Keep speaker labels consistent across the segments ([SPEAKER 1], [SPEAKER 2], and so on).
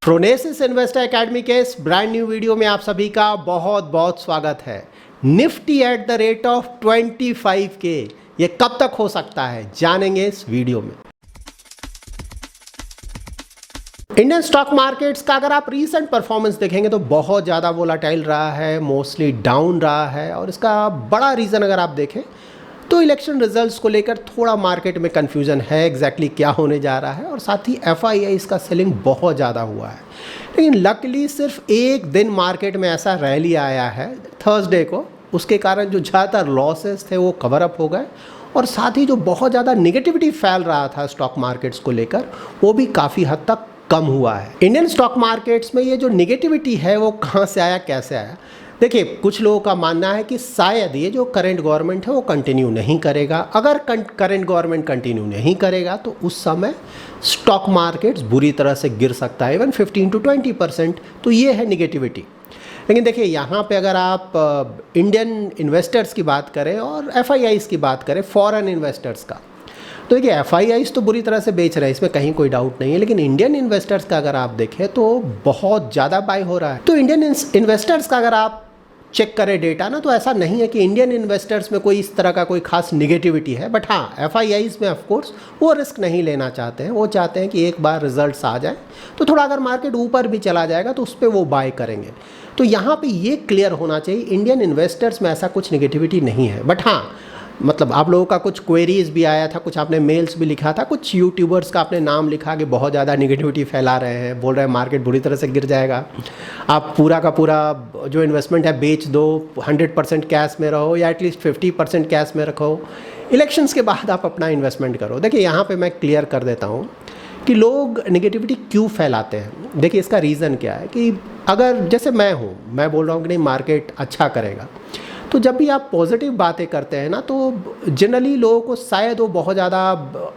[SPEAKER 1] प्रोनेसिस investor academy के इस brand new video में आप सभी का बहुत बहुत स्वागत है। Nifty at the rate of 25K ये कब तक हो सकता है, जानेंगे इस वीडियो में। इंडियन स्टॉक मार्केट्स का अगर आप रीसेंट परफॉर्मेंस देखेंगे तो बहुत ज़्यादा वोलाटाइल रहा है, मोस्टली डाउन रहा है। और इसका बड़ा रीज़न अगर आप देखें तो इलेक्शन रिजल्ट्स को लेकर थोड़ा मार्केट में कन्फ्यूजन है, एग्जैक्टली क्या होने जा रहा है। और साथ ही FIIs का सेलिंग बहुत ज़्यादा हुआ है। लेकिन लकली सिर्फ एक दिन मार्केट में ऐसा रैली आया है थर्सडे को, उसके कारण जो ज़्यादातर लॉसेस थे वो कवर अप हो गए। और साथ ही जो बहुत ज़्यादा निगेटिविटी फैल रहा था स्टॉक मार्केट्स को लेकर, वो भी काफ़ी हद तक कम हुआ है। इंडियन स्टॉक मार्केट्स में ये जो निगेटिविटी है वो कहाँ से आया, कैसे आया? देखिए, कुछ लोगों का मानना है कि शायद ये जो करंट गवर्नमेंट है वो कंटिन्यू नहीं करेगा। अगर करंट गवर्नमेंट कंटिन्यू नहीं करेगा तो उस समय स्टॉक मार्केट्स बुरी तरह से गिर सकता है, इवन 15 to 20%। तो ये है निगेटिविटी। लेकिन देखिए, यहाँ पे अगर आप इंडियन इन्वेस्टर्स की बात करें और FIIs की बात करें, फॉरेन इन्वेस्टर्स का, तो देखिए FIIs तो बुरी तरह से बेच रहे हैं, इसमें कहीं कोई डाउट नहीं है। लेकिन इंडियन इन्वेस्टर्स का अगर आप देखें तो बहुत ज़्यादा बाय हो रहा है। तो इंडियन इन्वेस्टर्स का अगर आप चेक करें डेटा ना, तो ऐसा नहीं है कि इंडियन इन्वेस्टर्स में कोई इस तरह का कोई खास निगेटिविटी है। बट हाँ, FIIs में ऑफकोर्स वो रिस्क नहीं लेना चाहते हैं। वो चाहते हैं कि एक बार रिजल्ट्स आ जाए तो थोड़ा अगर मार्केट ऊपर भी चला जाएगा तो उस पर वो बाय करेंगे। तो यहाँ पे ये क्लियर होना चाहिए, इंडियन इन्वेस्टर्स में ऐसा कुछ निगेटिविटी नहीं है। बट हाँ, मतलब आप लोगों का कुछ क्वेरीज भी आया था, कुछ आपने मेल्स भी लिखा था, कुछ यूट्यूबर्स का आपने नाम लिखा कि बहुत ज़्यादा निगेटिविटी फैला रहे हैं, बोल रहे हैं मार्केट बुरी तरह से गिर जाएगा, आप पूरा का पूरा जो इन्वेस्टमेंट है बेच दो, 100% कैश में रहो या एटलीस्ट 50% कैश में रखो, इलेक्शंस के बाद आप अपना इन्वेस्टमेंट करो। देखिए, यहाँ पर मैं क्लियर कर देता हूँ कि लोग नेगेटिविटी क्यों फैलाते हैं। देखिए, इसका रीज़न क्या है कि अगर जैसे मैं बोल रहा हूँ कि नहीं मार्केट अच्छा करेगा, तो जब भी आप पॉजिटिव बातें करते हैं ना, तो जनरली लोगों को शायद वो बहुत ज़्यादा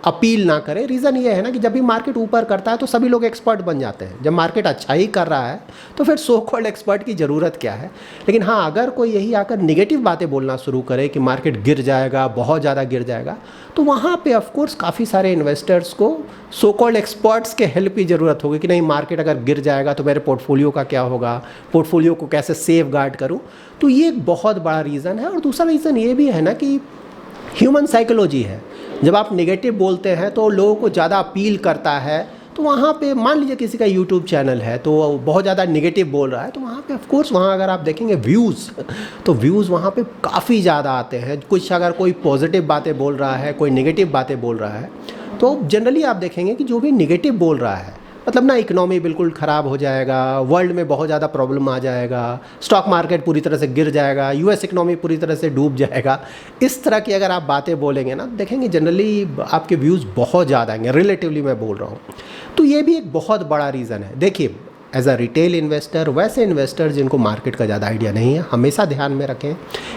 [SPEAKER 1] अपील ना करें। रीज़न ये है ना कि जब भी मार्केट ऊपर करता है तो सभी लोग एक्सपर्ट बन जाते हैं। जब मार्केट अच्छा ही कर रहा है तो फिर सो कॉल्ड एक्सपर्ट की ज़रूरत क्या है। लेकिन हाँ, अगर कोई यही आकर निगेटिव बातें बोलना शुरू करे कि मार्केट गिर जाएगा, बहुत ज़्यादा गिर जाएगा, तो वहाँ पे ऑफकोर्स काफ़ी सारे इन्वेस्टर्स को सो कॉल्ड एक्सपर्ट्स के हेल्प की ज़रूरत होगी कि नहीं, मार्केट अगर गिर जाएगा तो मेरे पोर्टफोलियो का क्या होगा, पोर्टफोलियो को कैसे सेफ गार्ड करूँ। तो ये एक बहुत बड़ा रीज़न है। और दूसरा रीज़न ये भी है ना कि ह्यूमन साइकोलॉजी है। जब आप नेगेटिव बोलते हैं तो लोगों को ज़्यादा अपील करता है। तो वहाँ पे मान लीजिए किसी का यूट्यूब चैनल है तो वो बहुत ज़्यादा नेगेटिव बोल रहा है, तो वहाँ पे ऑफकोर्स वहाँ अगर आप देखेंगे व्यूज़, तो व्यूज़ वहाँ पे काफ़ी ज़्यादा आते हैं। कुछ अगर कोई पॉजिटिव बातें बोल रहा है, कोई नेगेटिव बातें बोल रहा है, तो जनरली आप देखेंगे कि जो भी नेगेटिव बोल रहा है, मतलब ना इकोनॉमी बिल्कुल ख़राब हो जाएगा, वर्ल्ड में बहुत ज़्यादा प्रॉब्लम आ जाएगा, स्टॉक मार्केट पूरी तरह से गिर जाएगा, US इकोनॉमी पूरी तरह से डूब जाएगा, इस तरह की अगर आप बातें बोलेंगे ना, देखेंगे जनरली आपके व्यूज़ बहुत ज़्यादा आएंगे। रिलेटिवली मैं बोल रहा हूँ। तो ये भी एक बहुत बड़ा रीज़न है। देखिए, एज अ रिटेल इन्वेस्टर, वैसे इन्वेस्टर जिनको मार्केट का ज़्यादा आइडिया नहीं है, हमेशा ध्यान में रखें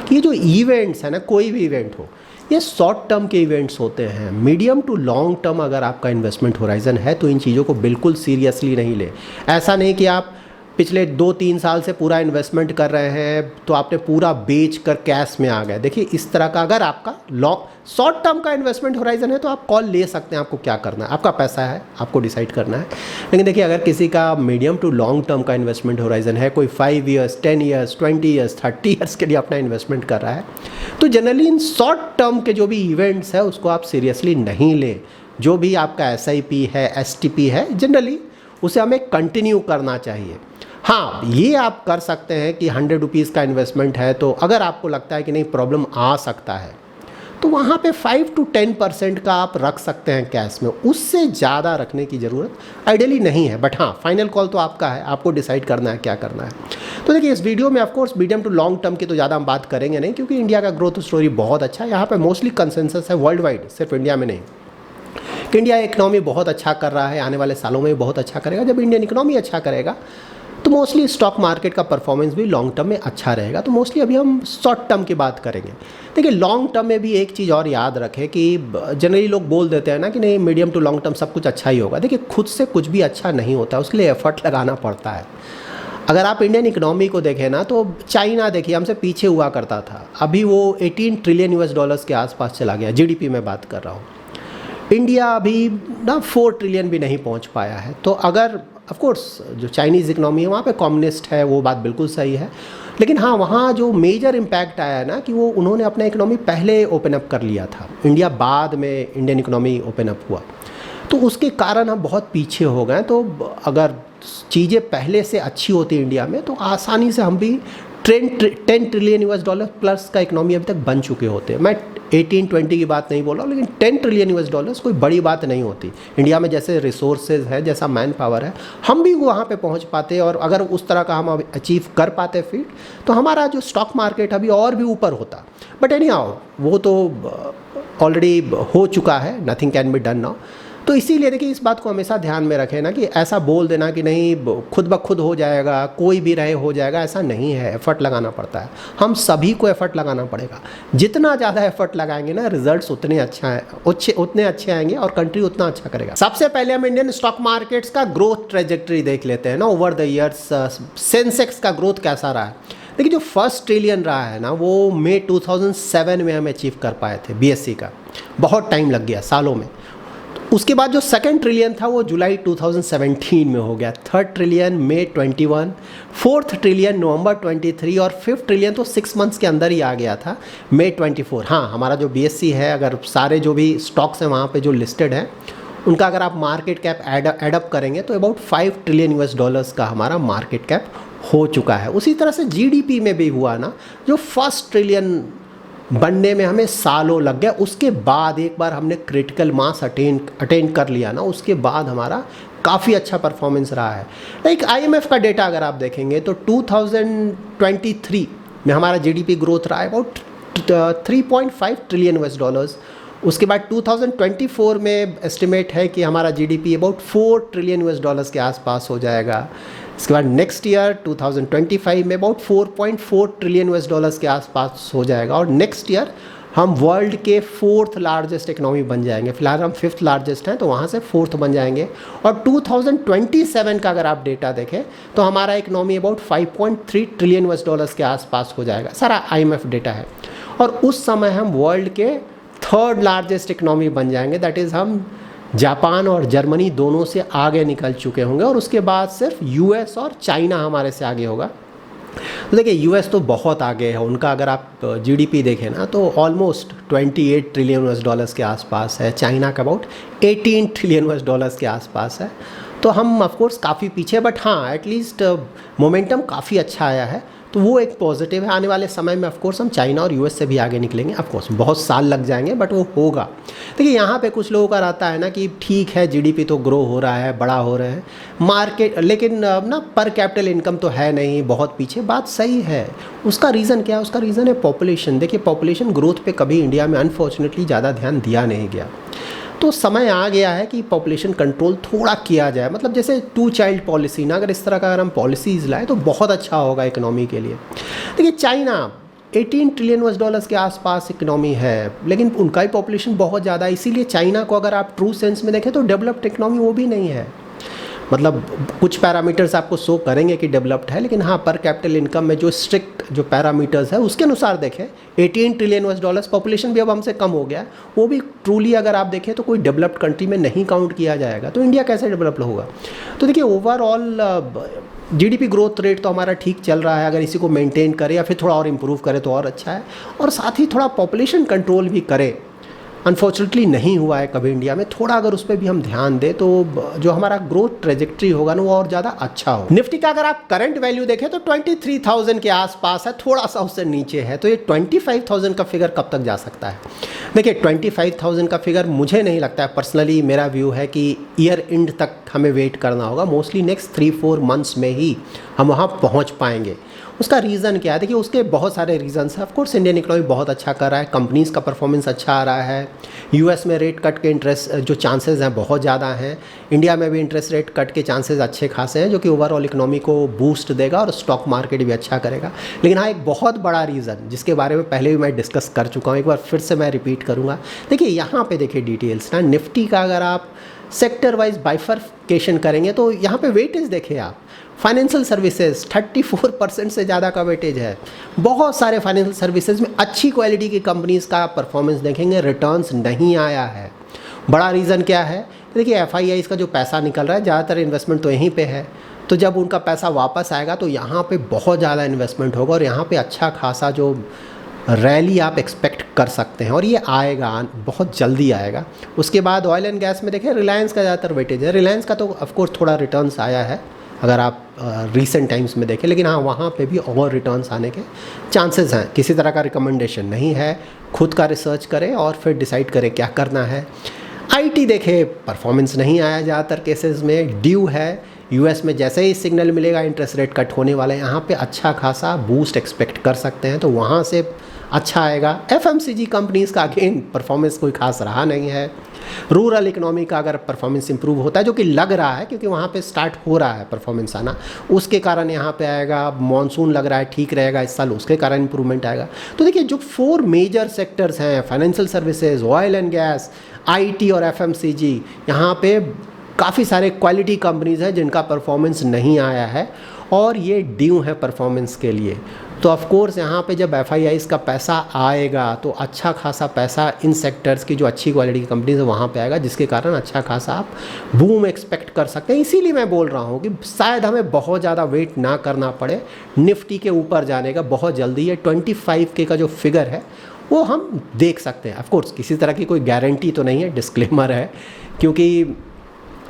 [SPEAKER 1] कि ये जो इवेंट्स है ना, कोई भी इवेंट हो, ये शॉर्ट टर्म के इवेंट्स होते हैं। मीडियम टू लॉन्ग टर्म अगर आपका इन्वेस्टमेंट होराइजन है तो इन चीज़ों को बिल्कुल सीरियसली नहीं ले। ऐसा नहीं कि आप पिछले 2-3 साल से पूरा इन्वेस्टमेंट कर रहे हैं तो आपने पूरा बेच कर कैश में आ गए। देखिए, इस तरह का अगर आपका शॉर्ट टर्म का इन्वेस्टमेंट होराइजन है तो आप कॉल ले सकते हैं, आपको क्या करना है, आपका पैसा है, आपको डिसाइड करना है। लेकिन देखिए, अगर किसी का मीडियम टू लॉन्ग टर्म का इन्वेस्टमेंट होराइजन है, कोई 5 ईयर्स, 10 ईयर्स, 20 ईयर्स, 30 ईयर्स के लिए अपना इन्वेस्टमेंट कर रहा है, तो जनरली इन शॉर्ट टर्म के जो भी इवेंट्स है उसको आप सीरियसली नहीं ले। जो भी आपका SIP है, STP है, जनरली उसे हमें कंटिन्यू करना चाहिए। हाँ, ये आप कर सकते हैं कि 100 रुपीज़ का इन्वेस्टमेंट है, तो अगर आपको लगता है कि नहीं प्रॉब्लम आ सकता है, तो वहाँ पे 5 to 10% का आप रख सकते हैं कैश में। उससे ज़्यादा रखने की ज़रूरत आइडियली नहीं है। बट हाँ, फाइनल कॉल तो आपका है, आपको डिसाइड करना है क्या करना है। तो देखिए, इस वीडियो में of course medium to long term की तो ज़्यादा हम बात करेंगे नहीं, क्योंकि इंडिया का ग्रोथ स्टोरी बहुत अच्छा है। यहाँ पर मोस्टली कंसेंसस है वर्ल्ड वाइड, सिर्फ इंडिया में नहीं, कि इंडिया इकनॉमी बहुत अच्छा कर रहा है, आने वाले सालों में बहुत अच्छा करेगा। जब इंडियन इकनॉमी अच्छा करेगा तो मोस्टली स्टॉक मार्केट का परफॉर्मेंस भी लॉन्ग टर्म में अच्छा रहेगा। तो मोस्टली अभी हम शॉर्ट टर्म की बात करेंगे। देखिए, लॉन्ग टर्म में भी एक चीज़ और याद रखें कि जनरली लोग बोल देते हैं ना कि नहीं मीडियम टू लॉन्ग टर्म सब कुछ अच्छा ही होगा। देखिए, खुद से कुछ भी अच्छा नहीं होता, उसके लिए एफर्ट लगाना पड़ता है। अगर आप इंडियन इकोनॉमी को देखें ना, तो चाइना देखिए हमसे पीछे हुआ करता था, अभी वो 18 ट्रिलियन US के आसपास चला गया, GDP में बात कर रहा हूँ। इंडिया अभी ना 4 ट्रिलियन भी नहीं पहुँच पाया है। तो अगर ऑफ कोर्स जो चाइनीज़ इकनॉमी है वहाँ पे कम्युनिस्ट है, वो बात बिल्कुल सही है, लेकिन हाँ वहाँ जो मेजर इम्पैक्ट आया ना कि वो उन्होंने अपना इकनॉमी पहले ओपन अप कर लिया था, इंडिया बाद में इंडियन इकनॉमी ओपन अप हुआ, तो उसके कारण हम बहुत पीछे हो गए। तो अगर चीज़ें पहले से अच्छी होती इंडिया में तो आसानी से हम भी 10 ट्रिलियन US डॉलर प्लस का इकनॉमी अभी तक बन चुके होते हैं। मैं 18-20 की बात नहीं बोल रहा हूँ, लेकिन 10 ट्रिलियन US डॉलर्स कोई बड़ी बात नहीं होती। इंडिया में जैसे रिसोर्सेज है, जैसा मैन पावर है, हम भी वहाँ पे पहुँच पाते, और अगर उस तरह का हम अचीव कर पाते फीट, तो हमारा जो स्टॉक मार्केट अभी और भी ऊपर होता। बट एनी हाउ वो तो ऑलरेडी हो चुका है, nothing can be done now. तो इसीलिए देखिए इस बात को हमेशा ध्यान में रखें ना कि ऐसा बोल देना कि नहीं खुद ब खुद हो जाएगा, कोई भी रहे हो जाएगा, ऐसा नहीं है। एफर्ट लगाना पड़ता है, हम सभी को एफर्ट लगाना पड़ेगा। जितना ज़्यादा एफर्ट लगाएंगे ना रिजल्ट्स उतने अच्छे आएंगे और कंट्री उतना अच्छा करेगा। सबसे पहले हम इंडियन स्टॉक मार्केट्स का ग्रोथ ट्रेजेक्टरी देख लेते हैं ना ओवर द ईयर्स। सेंसेक्स का ग्रोथ कैसा रहा है? देखिए जो फर्स्ट ट्रिलियन रहा है ना वो मई 2007 में हम अचीव कर पाए थे BSE का, बहुत टाइम लग गया, सालों में। उसके बाद जो सेकंड ट्रिलियन था वो जुलाई 2017 में हो गया, थर्ड ट्रिलियन मई 21, फोर्थ ट्रिलियन नवंबर 23 और फिफ्थ ट्रिलियन तो 6 मंथ्स के अंदर ही आ गया था मई 24। हाँ हमारा जो BSE है, अगर सारे जो भी स्टॉक्स हैं वहाँ पे जो लिस्टेड हैं उनका अगर आप मार्केट कैप एडअप करेंगे तो अबाउट 5 ट्रिलियन US डॉलर्स का हमारा मार्केट कैप हो चुका है। उसी तरह से GDP में भी हुआ ना, जो फर्स्ट ट्रिलियन बनने में हमें सालों लग गया, उसके बाद एक बार हमने क्रिटिकल मास अटेन कर लिया ना, उसके बाद हमारा काफ़ी अच्छा परफॉर्मेंस रहा है। लाइक IMF का डेटा अगर आप देखेंगे तो 2023 में हमारा GDP ग्रोथ रहा है अबाउट 3.5 ट्रिलियन US डॉलर्स। उसके बाद 2024 में एस्टिमेट है कि हमारा GDP about 4 trillion US dollars के आसपास हो जाएगा। इसके बाद नेक्स्ट ईयर 2025 में अबाउट 4.4 ट्रिलियन US डॉलर्स के आसपास हो जाएगा, और नेक्स्ट ईयर हम वर्ल्ड के 4th लार्जेस्ट इकनॉमी बन जाएंगे। फिलहाल हम 5th लार्जेस्ट हैं, तो वहाँ से 4th बन जाएंगे। और 2027 का अगर आप डेटा देखें तो हमारा economy about 5.3 trillion US dollars के आसपास हो जाएगा, सारा IMF डेटा है। और उस समय हम वर्ल्ड के 3rd लार्जेस्ट इकनॉमी बन जाएंगे, दैट इज़ हम जापान और जर्मनी दोनों से आगे निकल चुके होंगे, और उसके बाद सिर्फ US और चाइना हमारे से आगे होगा। तो देखिए US तो बहुत आगे है, उनका अगर आप GDP देखें ना तो ऑलमोस्ट 28 ट्रिलियन US डॉलर्स के आसपास है, चाइना का अबाउट 18 ट्रिलियन US डॉलर्स के आसपास है। तो हम ऑफकोर्स काफ़ी पीछे, बट हाँ एटलीस्ट मोमेंटम काफ़ी अच्छा आया है, तो वो एक पॉजिटिव है। आने वाले समय में ऑफकोर्स हम चाइना और US से भी आगे निकलेंगे। ऑफकोर्स बहुत साल लग जाएंगे, बट वो होगा। देखिए यहाँ पे कुछ लोगों का रहता है ना कि ठीक है GDP तो ग्रो हो रहा है, बड़ा हो रहे हैं मार्केट, लेकिन ना पर कैपिटल इनकम तो है नहीं, बहुत पीछे। बात सही है, उसका रीज़न क्या है? उसका रीज़न है पॉपुलेशन। देखिए पॉपुलेशन ग्रोथ पे कभी इंडिया में अनफॉर्चुनेटली ज़्यादा ध्यान दिया नहीं गया, तो समय आ गया है कि पॉपुलेशन कंट्रोल थोड़ा किया जाए। मतलब जैसे 2 चाइल्ड पॉलिसी ना, अगर इस तरह का अगर हम पॉलिसीज़ लाएँ तो बहुत अच्छा होगा इकोनॉमी के लिए। देखिए चाइना 18 ट्रिलियन US डॉलर्स के आसपास इकोनॉमी है, लेकिन उनका ही पॉपुलेशन बहुत ज़्यादा है, इसीलिए चाइना को अगर आप ट्रू सेंस में देखें तो डेवलप्ड इकोनॉमी वो भी नहीं है। मतलब कुछ पैरामीटर्स आपको शो करेंगे कि डेवलप्ड है, लेकिन हाँ पर कैपिटल इनकम में जो स्ट्रिक्ट जो पैरामीटर्स है उसके अनुसार देखें 18 ट्रिलियन US डॉलर्स, पॉपुलेशन भी अब हमसे कम हो गया, वो भी ट्रूली अगर आप देखें तो कोई डेवलप्ड कंट्री में नहीं काउंट किया जाएगा, तो इंडिया कैसे डेवलप्ड होगा? तो देखिए ओवरऑल GDP ग्रोथ रेट तो हमारा ठीक चल रहा है, अगर इसी को मेंटेन करें या फिर थोड़ा और इम्प्रूव करें तो और अच्छा है, और साथ ही थोड़ा पॉपुलेशन कंट्रोल भी करें। अनफॉर्चुनेटली नहीं हुआ है कभी इंडिया में, थोड़ा अगर उस पर भी हम ध्यान दें तो जो हमारा ग्रोथ ट्रेजेक्ट्री होगा ना वो और ज़्यादा अच्छा हो। निफ्टी का अगर आप करंट वैल्यू देखें तो 23,000 के आसपास है, थोड़ा सा उससे नीचे है, तो ये 25,000 का फिगर कब तक जा सकता है? देखिए 25,000 का फिगर मुझे नहीं लगता है, पर्सनली मेरा व्यू है कि ईयर एंड तक हमें वेट करना होगा, मोस्टली नेक्स्ट 3-4 मंथ्स में ही हम वहाँ पहुँच पाएंगे। उसका रीज़न क्या है? देखिए उसके बहुत सारे रीजंस हैं। ऑफकोर्स इंडियन इकोनॉमी बहुत अच्छा कर रहा है, कंपनीज़ का परफॉर्मेंस अच्छा आ रहा है, US में रेट कट के इंटरेस्ट जो चांसेस हैं बहुत ज़्यादा हैं, इंडिया में भी इंटरेस्ट रेट कट के चांसेस अच्छे खासे हैं, जो कि ओवरऑल इकोनॉमी को बूस्ट देगा और स्टॉक मार्केट भी अच्छा करेगा। लेकिन हाँ एक बहुत बड़ा रीज़न जिसके बारे में पहले भी मैं डिस्कस कर चुका हूँ, एक बार फिर से मैं रिपीट करूँगा। देखिए यहाँ पर देखिए डिटेल्स ना, निफ्टी का अगर आप सेक्टर वाइज बाइफर्केशन करेंगे तो यहाँ पे वेटेज देखिए आप, फाइनेंशियल सर्विसेज 34% से ज़्यादा का वेटेज है। बहुत सारे फाइनेंशियल सर्विसेज में अच्छी क्वालिटी की कंपनीज़ का परफॉर्मेंस देखेंगे, रिटर्न्स नहीं आया है। बड़ा रीज़न क्या है तो देखिए एफआईआईज़ का जो पैसा निकल रहा है ज़्यादातर इन्वेस्टमेंट तो यहीं पे है, तो जब उनका पैसा वापस आएगा तो यहाँ पे बहुत ज़्यादा इन्वेस्टमेंट होगा और यहाँ पे अच्छा खासा जो रैली आप एक्सपेक्ट कर सकते हैं और ये आएगा, बहुत जल्दी आएगा। उसके बाद ऑयल एंड गैस में देखें रिलायंस का ज़्यादातर वेटेज है। रिलायंस का तो ऑफकोर्स थोड़ा रिटर्न्स आया है अगर आप रीसेंट टाइम्स में देखें, लेकिन हाँ वहाँ पे भी और रिटर्न्स आने के चांसेस हैं। किसी तरह का रिकमेंडेशन नहीं है, खुद का रिसर्च करें और फिर डिसाइड करें क्या करना है। आईटी देखें परफॉर्मेंस नहीं आया ज़्यादातर केसेस में, ड्यू है। यूएस में जैसे ही सिग्नल मिलेगा इंटरेस्ट रेट कट होने वाला है, यहाँ पे अच्छा खासा बूस्ट एक्सपेक्ट कर सकते हैं, तो वहाँ से अच्छा आएगा। एफएमसीजी कंपनीज़ का अगेन परफॉर्मेंस कोई खास रहा नहीं है। रूरल इकोनॉमी का अगर परफॉर्मेंस इंप्रूव होता है, जो कि लग रहा है क्योंकि वहाँ पे स्टार्ट हो रहा है परफॉर्मेंस आना, उसके कारण यहाँ पे आएगा। मॉनसून लग रहा है ठीक रहेगा इस साल, उसके कारण इंप्रूवमेंट आएगा। तो देखिए जो 4 मेजर सेक्टर्स हैं, financial services, oil and gas, IT और एफएमसीजी, यहाँ पे काफ़ी सारे क्वालिटी कंपनीज़ हैं जिनका परफॉर्मेंस नहीं आया है और ये ड्यू है परफॉर्मेंस के लिए। तो ऑफ कोर्स यहाँ पे जब एफआईआईज़ का पैसा आएगा तो अच्छा खासा पैसा इन सेक्टर्स की जो अच्छी क्वालिटी की कंपनीज है वहाँ पे आएगा, जिसके कारण अच्छा खासा आप बूम एक्सपेक्ट कर सकते हैं। इसीलिए मैं बोल रहा हूँ कि शायद हमें बहुत ज़्यादा वेट ना करना पड़े निफ्टी के ऊपर जाने का। बहुत जल्दी ये 25K का जो फिगर है वो हम देख सकते हैं। ऑफ कोर्स किसी तरह की कोई गारंटी तो नहीं है, डिस्क्लेमर है, क्योंकि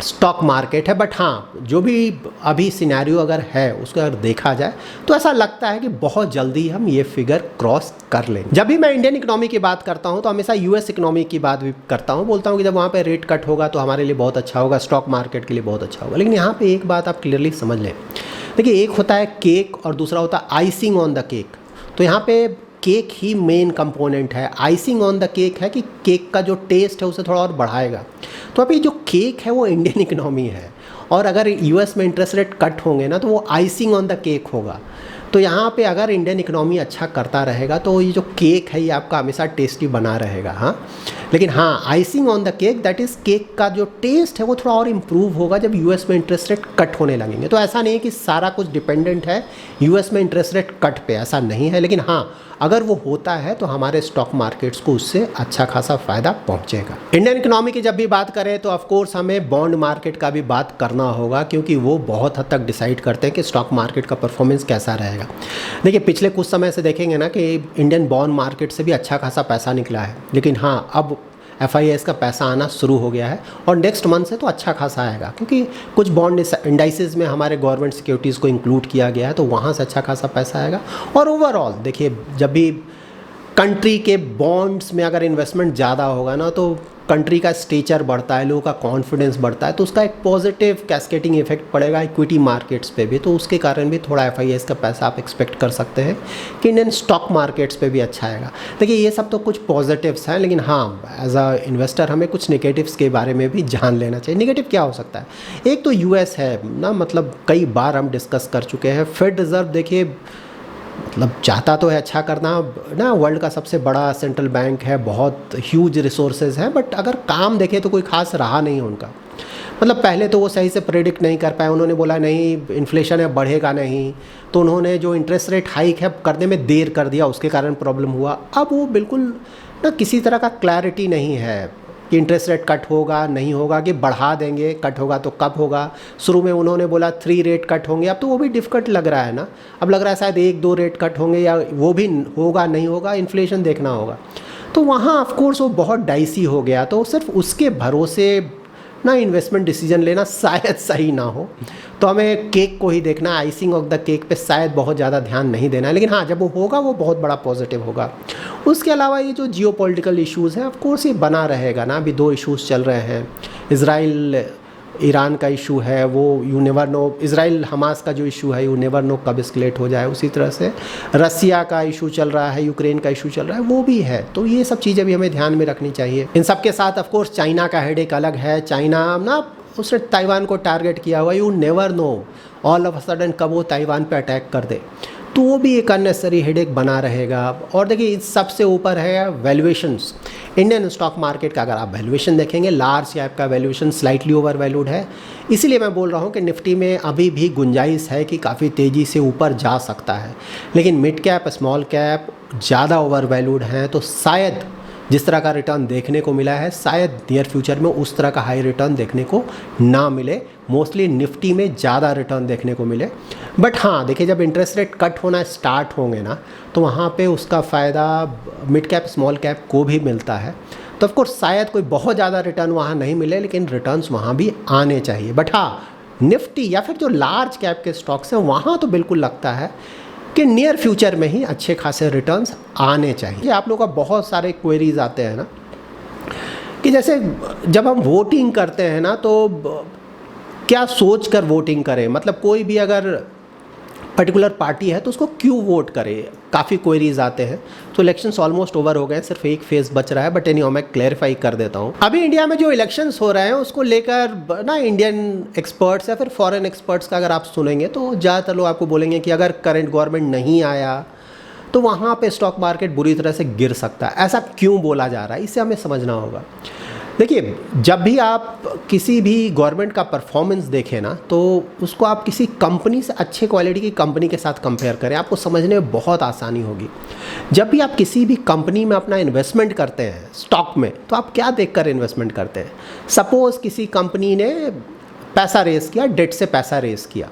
[SPEAKER 1] स्टॉक मार्केट है। बट हाँ जो भी अभी सिनेरियो अगर है उसको अगर देखा जाए तो ऐसा लगता है कि बहुत जल्दी हम ये फिगर क्रॉस कर लेंगे। जब भी मैं इंडियन इकोनॉमी की बात करता हूँ तो हमेशा यूएस इकोनॉमी की बात भी करता हूँ, बोलता हूँ कि जब वहाँ पे रेट कट होगा तो हमारे लिए बहुत अच्छा होगा, स्टॉक मार्केट के लिए बहुत अच्छा होगा। लेकिन यहाँ पे एक बात आप क्लियरली समझ लें, देखिए एक होता है केक और दूसरा होता है आइसिंग ऑन द केक। तो यहाँ पे केक ही मेन कंपोनेंट है, आइसिंग ऑन द केक है कि केक का जो टेस्ट है उसे थोड़ा और बढ़ाएगा। तो अभी जो केक है वो इंडियन इकोनॉमी है और अगर यूएस में इंटरेस्ट रेट कट होंगे ना तो वो आइसिंग ऑन द केक होगा। तो यहाँ पे अगर इंडियन इकोनॉमी अच्छा करता रहेगा तो ये जो केक है ये आपका हमेशा टेस्टी बना रहेगा। हाँ लेकिन हाँ icing on the cake that is cake का जो टेस्ट है वो थोड़ा और इम्प्रूव होगा जब यूएस में इंटरेस्ट रेट कट होने लगेंगे। तो ऐसा नहीं है कि सारा कुछ डिपेंडेंट है यूएस में इंटरेस्ट रेट कट पे, ऐसा नहीं है। लेकिन हाँ अगर वो होता है तो हमारे स्टॉक मार्केट्स को उससे अच्छा खासा फ़ायदा पहुंचेगा। इंडियन इकोनॉमी की जब भी बात करें तो ऑफ कोर्स हमें बॉन्ड मार्केट का भी बात करना होगा, क्योंकि वो बहुत हद तक डिसाइड करते हैं कि स्टॉक मार्केट का परफॉर्मेंस कैसा रहेगा। देखिए पिछले कुछ समय से देखेंगे ना कि इंडियन बॉन्ड मार्केट से भी अच्छा खासा पैसा निकला है, लेकिन हाँ अब एफआईआईज़ का पैसा आना शुरू हो गया है और नेक्स्ट मंथ से तो अच्छा खासा आएगा, क्योंकि कुछ बॉन्ड इंडाइसेस में हमारे गवर्नमेंट सिक्योरिटीज़ को इंक्लूड किया गया है, तो वहाँ से अच्छा खासा पैसा आएगा। और ओवरऑल देखिए जब भी कंट्री के बॉन्ड्स में अगर इन्वेस्टमेंट ज़्यादा होगा ना तो कंट्री का स्टेचर बढ़ता है, लोगों का कॉन्फिडेंस बढ़ता है, तो उसका एक पॉजिटिव कैस्केटिंग इफेक्ट पड़ेगा इक्विटी मार्केट्स पे भी। तो उसके कारण भी थोड़ा एफआईआईज़ का पैसा आप एक्सपेक्ट कर सकते हैं कि इंडियन स्टॉक मार्केट्स पे भी अच्छा आएगा। देखिए ये सब तो कुछ पॉजिटिव्स हैं, लेकिन हाँ एज अ इन्वेस्टर हमें कुछ नेगेटिव्स के बारे में भी जान लेना चाहिए। नेगेटिव क्या हो सकता है? एक तो यूएस है ना, मतलब कई बार हम डिस्कस कर चुके हैं। फेड रिज़र्व देखिए मतलब चाहता तो है अच्छा करना ना, वर्ल्ड का सबसे बड़ा सेंट्रल बैंक है, बहुत ह्यूज रिसोर्सेज हैं, बट अगर काम देखें तो कोई खास रहा नहीं उनका। मतलब पहले तो वो सही से प्रेडिक्ट नहीं कर पाए, उन्होंने बोला नहीं इन्फ्लेशन है बढ़ेगा नहीं, तो उन्होंने जो इंटरेस्ट रेट हाइक है करने में देर कर दिया, उसके कारण प्रॉब्लम हुआ। अब वो बिल्कुल ना किसी तरह का क्लैरिटी नहीं है कि इंटरेस्ट रेट कट होगा नहीं होगा, कि बढ़ा देंगे, कट होगा तो कब होगा। शुरू में उन्होंने बोला 3 रेट कट होंगे, अब तो वो भी डिफ़िकल्ट लग रहा है ना। अब लग रहा है शायद 1-2 रेट कट होंगे, या वो भी होगा नहीं होगा, इन्फ्लेशन देखना होगा। तो वहाँ ऑफ कोर्स वो बहुत डाइसी हो गया। तो सिर्फ उसके भरोसे ना इन्वेस्टमेंट डिसीजन लेना शायद सही ना हो। तो हमें केक को ही देखना, आइसिंग ऑफ द केक पे शायद बहुत ज़्यादा ध्यान नहीं देना है। लेकिन हाँ जब वो होगा वो बहुत बड़ा पॉजिटिव होगा। उसके अलावा ये जो जियोपॉलिटिकल इश्यूज़ हैं ऑफ कोर्स ये बना रहेगा ना। अभी 2 इश्यूज़ चल रहे हैं, इज़राइल ईरान का इशू है, वो you never know, Israel Hamas का जो इशू है यू नेवर नो कब एस्केलेट हो जाए। उसी तरह से रसिया का इशू चल रहा है, यूक्रेन का इशू चल रहा है, वो भी है। तो ये सब चीज़ें भी हमें ध्यान में रखनी चाहिए। इन सब के साथ ऑफ कोर्स चाइना का हेडेक अलग है। चाइना ना उसने ताइवान को टारगेट किया हुआ, you never know all of a sudden कब वो ताइवान पे अटैक कर दे, तो वो भी एक अननेसेसरी हेडेक बना रहेगा। और देखिए इस सबसे ऊपर है वैल्यूएशंस। इंडियन स्टॉक मार्केट का अगर आप वैल्यूएशन देखेंगे, लार्ज कैप का वैल्यूएशन स्लाइटली ओवर वैल्यूड है। इसीलिए मैं बोल रहा हूँ कि निफ्टी में अभी भी गुंजाइश है कि काफ़ी तेज़ी से ऊपर जा सकता है। लेकिन मिड कैप स्मॉल कैप ज़्यादा ओवर वैल्यूड हैं, तो शायद जिस तरह का रिटर्न देखने को मिला है शायद नियर फ्यूचर में उस तरह का हाई रिटर्न देखने को ना मिले, मोस्टली निफ्टी में ज़्यादा रिटर्न देखने को मिले। बट हाँ देखिए, जब इंटरेस्ट रेट कट होना स्टार्ट होंगे ना तो वहाँ पे उसका फ़ायदा मिड कैप स्मॉल कैप को भी मिलता है। तो ऑफकोर्स शायद कोई बहुत ज़्यादा रिटर्न वहाँ नहीं मिले, लेकिन रिटर्न्स वहाँ भी आने चाहिए। बट हाँ, निफ्टी या फिर जो लार्ज कैप के स्टॉक्स हैं वहाँ तो बिल्कुल लगता है कि नियर फ्यूचर में ही अच्छे खासे रिटर्न्स आने चाहिए। आप लोगों का बहुत सारे क्वेरीज आते हैं ना कि जैसे जब हम वोटिंग करते हैं ना तो क्या सोच कर वोटिंग करें, मतलब कोई भी अगर पर्टिकुलर पार्टी है तो उसको क्यों वोट करें, काफ़ी क्वेरीज आते हैं। तो इलेक्शंस ऑलमोस्ट ओवर हो गए हैं, सिर्फ एक फेज़ बच रहा है। बट एनी मैं क्लैरिफाई कर देता हूँ। अभी इंडिया में जो इलेक्शंस हो रहे हैं उसको लेकर ना इंडियन एक्सपर्ट्स या फिर फॉरेन एक्सपर्ट्स का अगर आप सुनेंगे तो ज़्यादातर लोग आपको बोलेंगे कि अगर करंट गवर्नमेंट नहीं आया तो वहाँ पे स्टॉक मार्केट बुरी तरह से गिर सकता है। ऐसा क्यों बोला जा रहा है, इससे हमें समझना होगा। देखिए, जब भी आप किसी भी गवर्नमेंट का परफॉर्मेंस देखें ना तो उसको आप किसी कंपनी से, अच्छे क्वालिटी की कंपनी के साथ कंपेयर करें, आपको समझने में बहुत आसानी होगी। जब भी आप किसी भी कंपनी में अपना इन्वेस्टमेंट करते हैं स्टॉक में, तो आप क्या देखकर इन्वेस्टमेंट करते हैं। सपोज़ किसी कंपनी ने पैसा रेस किया, डेट से पैसा रेस किया,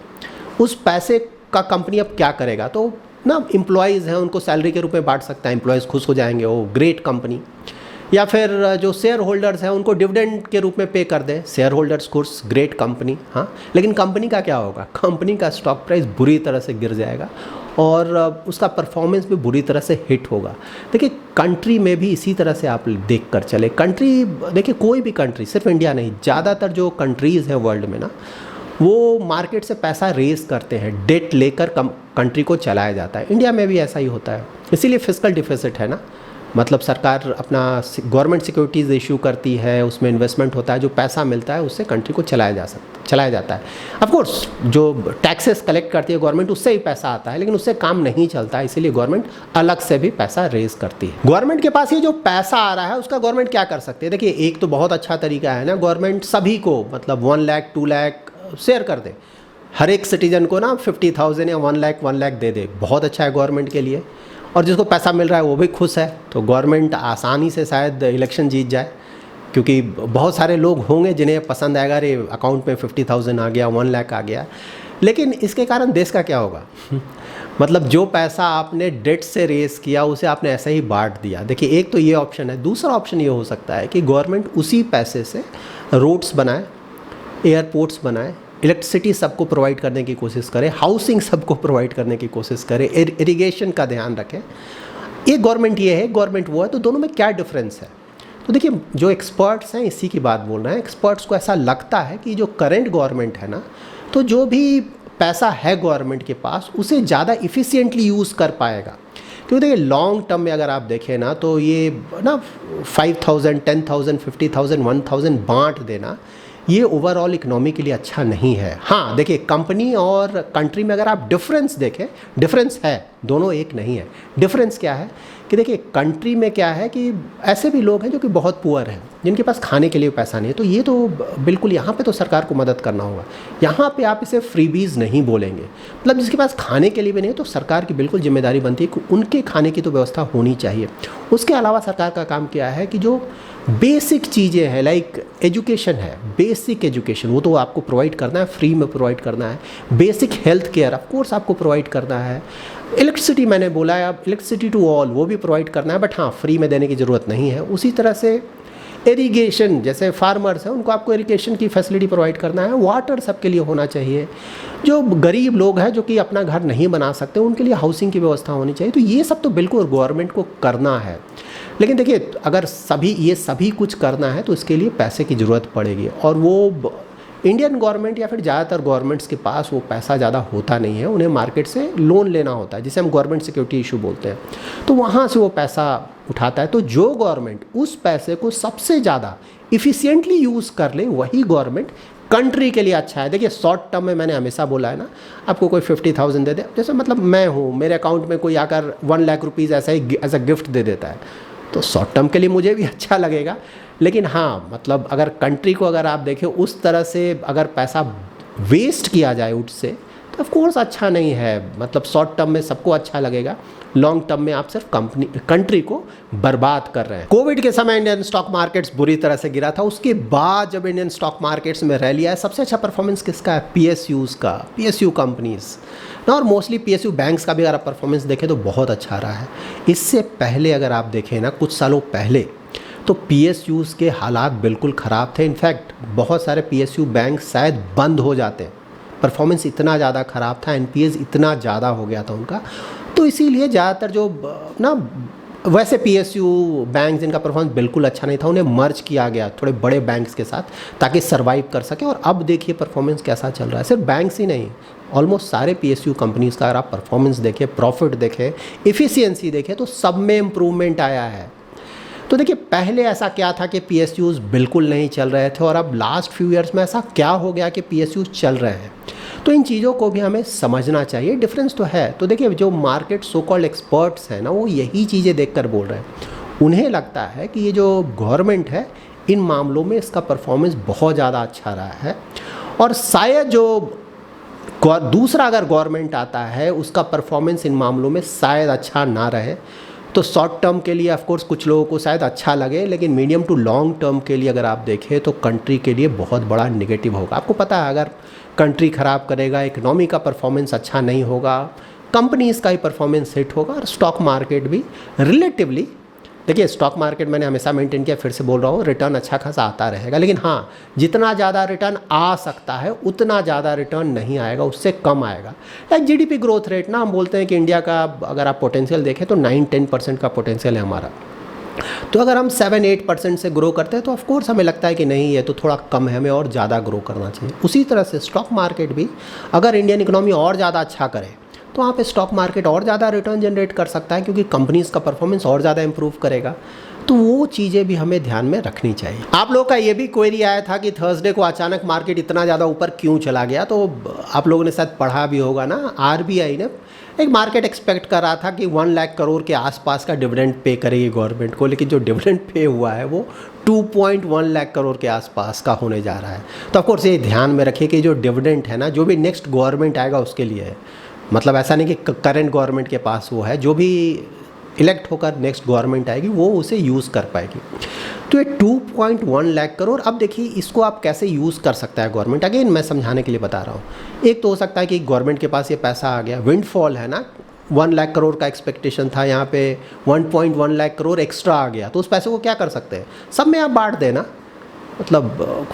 [SPEAKER 1] उस पैसे का कंपनी अब क्या करेगा, तो ना एम्प्लॉयज़ हैं उनको सैलरी के रूप में बांट सकता है, एम्प्लॉयज़ खुश हो जाएंगे, वो ग्रेट कंपनी। या फिर जो शेयर होल्डर्स हैं उनको डिविडेंड के रूप में पे कर दें, share holders course, great company. हाँ, लेकिन कंपनी का क्या होगा, कंपनी का स्टॉक प्राइस बुरी तरह से गिर जाएगा और उसका परफॉर्मेंस भी बुरी तरह से हिट होगा। देखिए, कंट्री में भी इसी तरह से आप देख कर चले। कंट्री देखिए, कोई भी कंट्री, सिर्फ इंडिया नहीं, ज़्यादातर जो कंट्रीज़ हैं वर्ल्ड में ना, वो मार्केट से पैसा रेस करते हैं, डेट लेकर कंट्री को चलाया जाता है। इंडिया में भी ऐसा ही होता है, इसीलिए फिस्कल डिफिसिट है ना, मतलब सरकार अपना गवर्नमेंट सिक्योरिटीज़ इशू करती है, उसमें इन्वेस्टमेंट होता है, जो पैसा मिलता है उससे कंट्री को चलाया जाता है। ऑफ कोर्स जो टैक्सेस कलेक्ट करती है गवर्नमेंट, उससे ही पैसा आता है, लेकिन उससे काम नहीं चलता है, इसीलिए गवर्नमेंट अलग से भी पैसा रेज करती है। गवर्नमेंट के पास ये जो पैसा आ रहा है उसका गवर्नमेंट क्या कर सकती है। देखिए, एक तो बहुत अच्छा तरीका है ना, गवर्नमेंट सभी को मतलब 1 लाख 2 लाख शेयर कर दे, हर एक सिटीजन को ना 50,000 या 1 लाख दे दे, बहुत अच्छा है गवर्नमेंट के लिए। और जिसको पैसा मिल रहा है वो भी खुश है, तो गवर्नमेंट आसानी से शायद इलेक्शन जीत जाए, क्योंकि बहुत सारे लोग होंगे जिन्हें पसंद आएगा, अरे अकाउंट में 50,000 आ गया, 1 लाख आ गया। लेकिन इसके कारण देश का क्या होगा मतलब जो पैसा आपने डेट से रेस किया उसे आपने ऐसे ही बांट दिया। देखिए, एक तो ये ऑप्शन है। दूसरा ऑप्शन ये हो सकता है कि गवर्नमेंट उसी पैसे से रोड्स बनाए, एयरपोर्ट्स बनाए, इलेक्ट्रिसिटी सबको प्रोवाइड करने की कोशिश करे, हाउसिंग सबको प्रोवाइड करने की कोशिश करे, इरिगेशन का ध्यान रखें। एक गवर्नमेंट ये है, गवर्नमेंट वो है, तो दोनों में क्या डिफरेंस है। तो देखिए, जो एक्सपर्ट्स हैं इसी की बात बोल रहे हैं। एक्सपर्ट्स को ऐसा लगता है कि जो करंट गवर्नमेंट है ना, तो जो भी पैसा है गवर्नमेंट के पास उसे ज़्यादा इफ़िशिएंटली यूज़ कर पाएगा। क्योंकि देखिए, लॉन्ग टर्म में अगर आप देखें ना तो ये ना 5,000 10,000 50,000 1,000 बांट देना, ये ओवरऑल इकोनॉमी के लिए अच्छा नहीं है। हाँ देखिए, कंपनी और कंट्री में अगर आप डिफरेंस देखें, डिफरेंस है, दोनों एक नहीं है। डिफरेंस क्या है कि देखिए, कंट्री में क्या है कि ऐसे भी लोग हैं जो कि बहुत पुअर हैं, जिनके पास खाने के लिए पैसा नहीं है, तो ये तो बिल्कुल यहाँ पे तो सरकार को मदद करना होगा। यहाँ पे आप इसे फ्रीबीज़ नहीं बोलेंगे, मतलब जिसके पास खाने के लिए भी नहीं है तो सरकार की बिल्कुल जिम्मेदारी बनती है कि उनके खाने की तो व्यवस्था होनी चाहिए। उसके अलावा सरकार का काम क्या है कि जो बेसिक चीज़ें हैं, लाइक एजुकेशन है, बेसिक एजुकेशन वो तो आपको प्रोवाइड करना है, फ्री में प्रोवाइड करना है। Basic health care of course आपको प्रोवाइड करना है। इलेक्ट्रिसिटी मैंने बोला है, अब इलेक्ट्रिसिटी टू ऑल वो भी प्रोवाइड करना है, बट हाँ फ्री में देने की ज़रूरत नहीं है। उसी तरह से इरिगेशन, जैसे फार्मर्स हैं उनको आपको इरिगेशन की फैसिलिटी प्रोवाइड करना है। वाटर सबके लिए होना चाहिए। जो गरीब लोग हैं जो कि अपना घर नहीं बना सकते, उनके लिए हाउसिंग की व्यवस्था होनी चाहिए। तो ये सब तो बिल्कुल गवर्नमेंट को करना है। लेकिन देखिए, अगर ये सभी कुछ करना है तो इसके लिए पैसे की ज़रूरत पड़ेगी, और वो इंडियन गवर्नमेंट या फिर ज़्यादातर गवर्नमेंट्स के पास वो पैसा ज़्यादा होता नहीं है। उन्हें मार्केट से लोन लेना होता है, जिसे हम गवर्नमेंट सिक्योरिटी इशू बोलते हैं, तो वहाँ से वो पैसा उठाता है। तो जो गवर्नमेंट उस पैसे को सबसे ज़्यादा इफ़िशिएंटली यूज़ कर ले, वही गवर्नमेंट कंट्री के लिए अच्छा है। देखिए, शॉर्ट टर्म में मैंने हमेशा बोला है ना, आपको कोई 50,000 दे दे, जैसे मतलब मैं हूँ, मेरे अकाउंट में कोई आकर 1 लाख रुपीज़ ऐसा ही एज अ गिफ्ट दे देता है, तो शॉर्ट टर्म के लिए मुझे भी अच्छा लगेगा। लेकिन हाँ, मतलब अगर कंट्री को अगर आप देखें उस तरह से अगर पैसा वेस्ट किया जाए उससे, तो तो ऑफ कोर्स अच्छा नहीं है। मतलब शॉर्ट टर्म में सबको अच्छा लगेगा, लॉन्ग टर्म में आप सिर्फ कंट्री को बर्बाद कर रहे हैं। कोविड के समय इंडियन स्टॉक मार्केट्स बुरी तरह से गिरा था। उसके बाद जब इंडियन स्टॉक मार्केट्स में रैली आया, सबसे अच्छा परफॉर्मेंस किसका है? पीएसयूज़ का, पीएसयू कंपनीज ना, और मोस्टली पीएसयू बैंक्स का भी अगर आप परफॉर्मेंस देखें तो बहुत अच्छा रहा है। इससे पहले अगर आप देखें ना, कुछ सालों पहले तो पीएसयूज़ के हालात बिल्कुल ख़राब थे। इनफैक्ट बहुत सारे पीएसयू बैंक शायद बंद हो जाते, परफॉर्मेंस इतना ज़्यादा ख़राब था, एनपीएस इतना ज़्यादा हो गया था उनका। तो इसीलिए ज़्यादातर जो ना वैसे पीएसयू बैंक जिनका परफॉर्मेंस बिल्कुल अच्छा नहीं था, उन्हें मर्ज किया गया थोड़े बड़े बैंक्स के साथ ताकि सर्वाइव कर सके। और अब देखिए परफॉर्मेंस कैसा चल रहा है। सिर्फ बैंक्स ही नहीं, ऑलमोस्ट सारे पीएसयू कंपनीज़ का अगर आप परफॉर्मेंस देखें, प्रॉफिट देखें, इफ़िशियंसी देखें, तो सब में इम्प्रूवमेंट आया है। तो देखिए पहले ऐसा क्या था कि पीएसयूज़ बिल्कुल नहीं चल रहे थे, और अब लास्ट फ्यू ईयर्स में ऐसा क्या हो गया कि पीएसयूज़ चल रहे हैं। तो इन चीज़ों को भी हमें समझना चाहिए, डिफरेंस तो है। तो देखिए जो मार्केट सो कॉल्ड एक्सपर्ट्स हैं ना, वो यही चीज़ें देखकर बोल रहे हैं। उन्हें लगता है कि ये जो गवर्नमेंट है, इन मामलों में इसका परफॉर्मेंस बहुत ज़्यादा अच्छा रहा है, और शायद जो दूसरा अगर गवर्नमेंट आता है उसका परफॉर्मेंस इन मामलों में शायद अच्छा ना रहे। तो शॉर्ट टर्म के लिए ऑफ कोर्स कुछ लोगों को शायद अच्छा लगे, लेकिन मीडियम टू लॉन्ग टर्म के लिए अगर आप देखें तो कंट्री के लिए बहुत बड़ा नेगेटिव होगा। आपको पता है, अगर कंट्री ख़राब करेगा, इकोनॉमी का परफॉर्मेंस अच्छा नहीं होगा, कंपनीज़ का ही परफॉर्मेंस हिट होगा, और स्टॉक मार्केट भी रिलेटिवली, देखिए स्टॉक मार्केट मैंने हमेशा मेंटेन किया, फिर से बोल रहा हूँ, रिटर्न अच्छा खासा आता रहेगा। लेकिन हाँ, जितना ज़्यादा रिटर्न आ सकता है उतना ज़्यादा रिटर्न नहीं आएगा, उससे कम आएगा। लाइक जीडीपी ग्रोथ रेट ना, हम बोलते हैं कि इंडिया का अगर आप पोटेंशियल देखें तो 9-10% का पोटेंशियल है हमारा। तो अगर हम 7-8% से ग्रो करते हैं तो ऑफकोर्स हमें लगता है कि नहीं, ये तो थोड़ा कम है, हमें और ज़्यादा ग्रो करना चाहिए। उसी तरह से स्टॉक मार्केट भी, अगर इंडियन इकोनॉमी और ज़्यादा अच्छा करे तो वहाँ पे स्टॉक मार्केट और ज़्यादा रिटर्न जनरेट कर सकता है, क्योंकि कंपनीज़ का परफॉर्मेंस और ज़्यादा इंप्रूव करेगा। तो वो चीज़ें भी हमें ध्यान में रखनी चाहिए। आप लोगों का ये भी क्वेरी आया था कि थर्सडे को अचानक मार्केट इतना ज़्यादा ऊपर क्यों चला गया। तो आप लोगों ने शायद पढ़ा भी होगा ना, आरबीआई ने एक मार्केट एक्सपेक्ट कर रहा था कि 1 लाख करोड़ के आसपास का डिविडेंड पे करेगी गवर्नमेंट को, लेकिन जो डिविडेंड पे हुआ है वो 2.1 लाख करोड़ के आसपास का होने जा रहा है। तो ऑफकोर्स ये ध्यान में रखिए कि जो डिविडेंड है ना, जो भी नेक्स्ट गवर्नमेंट आएगा उसके लिए है। मतलब ऐसा नहीं कि करंट गवर्नमेंट के पास वो है, जो भी इलेक्ट होकर नेक्स्ट गवर्नमेंट आएगी वो उसे यूज़ कर पाएगी। तो ये 2.1 लाख करोड़, अब देखिए इसको आप कैसे यूज़ कर सकता है गवर्नमेंट। अगेन मैं समझाने के लिए बता रहा हूँ। एक तो हो सकता है कि गवर्नमेंट के पास ये पैसा आ गया, विंडफॉल है ना, 1 लाख करोड़ का एक्सपेक्टेशन था, यहाँ पे 1.1 लाख करोड़ एक्स्ट्रा आ गया। तो उस पैसे को क्या कर सकते हैं, सब में आप बांट देना। मतलब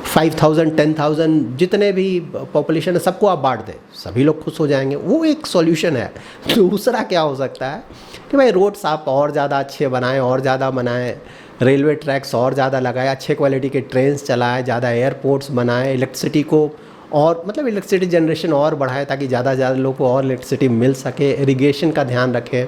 [SPEAKER 1] 5,000 10,000 जितने भी पॉपुलेशन है सबको आप बांट दें, सभी लोग खुश हो जाएंगे। वो एक सॉल्यूशन है। दूसरा क्या हो सकता है कि भाई रोड्स आप और ज़्यादा अच्छे बनाएं, और ज़्यादा बनाएं, रेलवे ट्रैक्स और ज़्यादा लगाएं, अच्छे क्वालिटी के ट्रेन्स चलाएं, ज़्यादा एयरपोर्ट्स बनाएं, इलेक्ट्रिसिटी को और मतलब इलेक्ट्रिसिटी जनरेशन और बढ़ाएं ताकि ज़्यादा से ज़्यादा लोगों को और इलेक्ट्रिसिटी मिल सके। इरिगेशन का ध्यान रखें,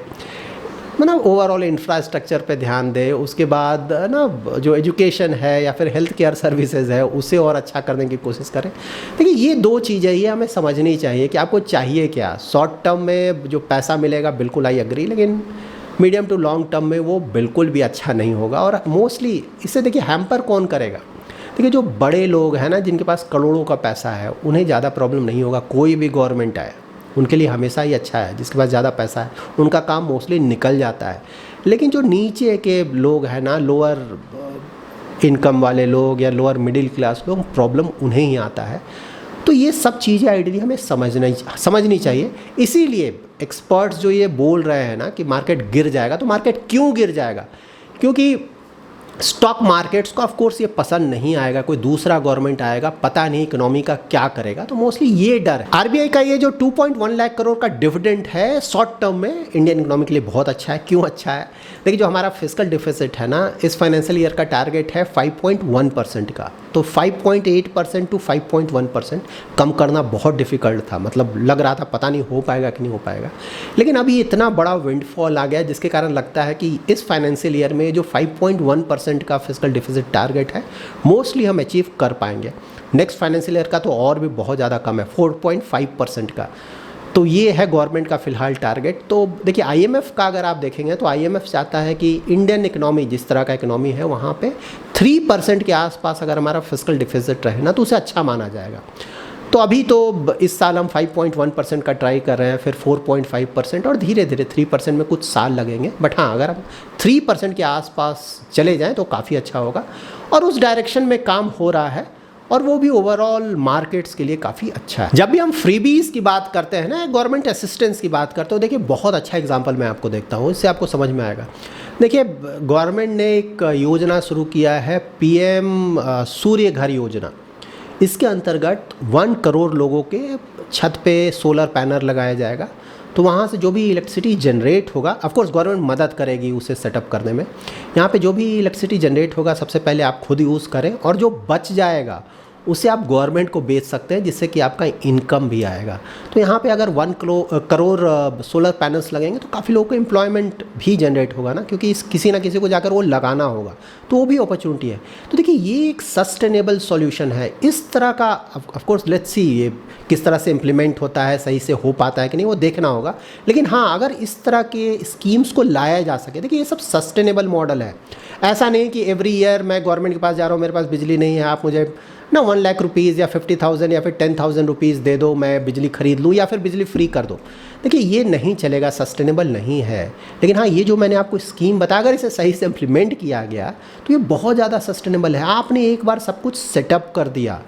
[SPEAKER 1] मतलब ओवरऑल इंफ्रास्ट्रक्चर पे ध्यान दें। उसके बाद ना जो एजुकेशन है या फिर हेल्थ केयर सर्विसेज है उसे और अच्छा करने की कोशिश करें। देखिए ये दो चीज़ें ये हमें समझनी चाहिए कि आपको चाहिए क्या। शॉर्ट टर्म में जो पैसा मिलेगा बिल्कुल आई एग्री, लेकिन मीडियम टू लॉन्ग टर्म में वो बिल्कुल भी अच्छा नहीं होगा। और मोस्टली इससे देखिए हैम्पर कौन करेगा, देखिए जो बड़े लोग हैं ना, जिनके पास करोड़ों का पैसा है, उन्हें ज़्यादा प्रॉब्लम नहीं होगा। कोई भी गवर्नमेंट आए उनके लिए हमेशा ही अच्छा है। जिसके पास ज़्यादा पैसा है उनका काम मोस्टली निकल जाता है। लेकिन जो नीचे के लोग हैं ना, लोअर इनकम वाले लोग या लोअर मिडिल क्लास लोग, प्रॉब्लम उन्हें ही आता है। तो ये सब चीज़ें आइडियली हमें समझनी चाहिए। इसीलिए एक्सपर्ट्स जो ये बोल रहे हैं ना कि मार्केट गिर जाएगा, तो मार्केट क्यों गिर जाएगा, क्योंकि स्टॉक मार्केट्स को ऑफ कोर्स ये पसंद नहीं आएगा कोई दूसरा गवर्नमेंट आएगा, पता नहीं इकोनॉमी का क्या करेगा। तो मोस्टली ये डर है। आरबीआई का ये जो 2.1 लाख करोड़ का डिविडेंड है शॉर्ट टर्म में इंडियन इकोनॉमी के लिए बहुत अच्छा है। क्यों अच्छा है, देखिए जो हमारा फिस्कल डिफिसिट है ना, इस फाइनेंशियल ईयर का टारगेट है 5.1% का। तो 5.8% टू 5.1% कम करना बहुत डिफिकल्ट था। मतलब लग रहा था पता नहीं हो पाएगा कि नहीं हो पाएगा, लेकिन अभी इतना बड़ा विंडफॉल आ गया जिसके कारण लगता है कि इस फाइनेंशियल ईयर में जो 5.1% का फिस्कल डिफिसिट टारगेट है मोस्टली हम अचीव कर पाएंगे। नेक्स्ट फाइनेंशियल ईयर का तो और भी बहुत ज़्यादा कम है, 4.5% का। तो ये है गवर्नमेंट का फ़िलहाल टारगेट। तो देखिए आईएमएफ का अगर आप देखेंगे तो आईएमएफ चाहता है कि इंडियन इकोनॉमी जिस तरह का इकोनॉमी है वहाँ पे 3% के आसपास अगर हमारा फिस्कल डिफिसिट रहे ना तो उसे अच्छा माना जाएगा। तो अभी तो इस साल हम 5.1% का ट्राई कर रहे हैं, फिर 4.5% और धीरे धीरे 3% में कुछ साल लगेंगे। बट हाँ, अगर हम 3% के आसपास चले जाएं तो काफ़ी अच्छा होगा, और उस डायरेक्शन में काम हो रहा है, और वो भी ओवरऑल मार्केट्स के लिए काफ़ी अच्छा है। जब भी हम फ्रीबीज की बात करते हैं ना, गवर्नमेंट असिस्टेंस की बात करते हो, देखिए बहुत अच्छा एग्जांपल मैं आपको देखता हूँ, इससे आपको समझ में आएगा। देखिए, गवर्नमेंट ने एक योजना शुरू किया है, पीएम सूर्य घर योजना। इसके अंतर्गत 1 करोड़ लोगों के छत पे सोलर पैनल लगाया जाएगा। तो वहाँ से जो भी इलेक्ट्रिसिटी जनरेट होगा, ऑफ कोर्स गवर्नमेंट मदद करेगी उसे सेटअप करने में। यहाँ पे जो भी इलेक्ट्रिसिटी जनरेट होगा, सबसे पहले आप खुद यूज़ करें, और जो बच जाएगा उसे आप गवर्नमेंट को बेच सकते हैं, जिससे कि आपका इनकम भी आएगा। तो यहाँ पे अगर 1 करोड़ सोलर पैनल्स लगेंगे तो काफ़ी लोगों को एम्प्लॉयमेंट भी जनरेट होगा ना, क्योंकि किसी ना किसी को जाकर वो लगाना होगा, तो वो भी अपॉर्चुनिटी है। तो देखिए, ये एक सस्टेनेबल सॉल्यूशन है। इस तरह का ऑफ कोर्स लेट्स सी ये किस तरह से इम्प्लीमेंट होता है, सही से हो पाता है कि नहीं, वो देखना होगा। लेकिन हाँ, अगर इस तरह के स्कीम्स को लाया जा सके, देखिए ये सब सस्टेनेबल मॉडल है। ऐसा नहीं कि एवरी ईयर मैं गवर्नमेंट के पास जा रहा हूँ, मेरे पास बिजली नहीं है, आप मुझे ना 1 लाख रुपीज़ या 50,000 या फिर 10,000 रुपीज़ दे दो, मैं बिजली ख़रीद लूँ, या फिर बिजली फ्री कर दो। देखिए, ये नहीं चलेगा, सस्टेनेबल नहीं है। लेकिन हाँ, ये जो मैंने आपको स्कीम बताया, अगर इसे सही से इम्प्लीमेंट किया गया तो ये बहुत ज़्यादा सस्टेनेबल है। आपने एक बार सब कुछ सेटअप कर दिया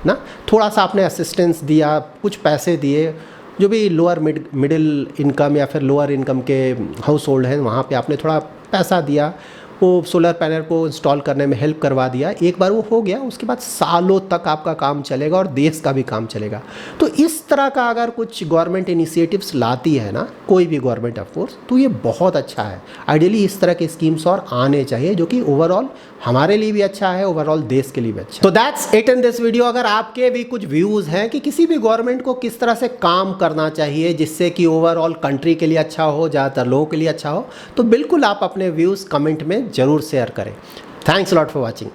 [SPEAKER 1] ना, थोड़ा सा आपने असिस्टेंस दिया, कुछ पैसे दिए, जो भी लोअर मिडिल इनकम या फिर लोअर इनकम के हाउस होल्ड हैं, वहाँ पे आपने थोड़ा पैसा दिया, वो सोलर पैनल को इंस्टॉल करने में हेल्प करवा दिया। एक बार वो हो गया, उसके बाद सालों तक आपका काम चलेगा और देश का भी काम चलेगा। तो इस तरह का अगर कुछ गवर्नमेंट इनिशिएटिव्स लाती है ना, कोई भी गवर्नमेंट ऑफ कोर्स, तो ये बहुत अच्छा है। आइडियली इस तरह के स्कीम्स और आने चाहिए, जो कि ओवरऑल हमारे लिए भी अच्छा है, ओवरऑल देश के लिए भी अच्छा है। तो that's it in this video. अगर आपके भी कुछ व्यूज़ हैं कि किसी भी गवर्नमेंट को किस तरह से काम करना चाहिए जिससे कि ओवरऑल कंट्री के लिए अच्छा हो, ज़्यादातर लोगों के लिए अच्छा हो, तो बिल्कुल आप अपने व्यूज़ कमेंट में ज़रूर शेयर करें। Thanks lot for watching.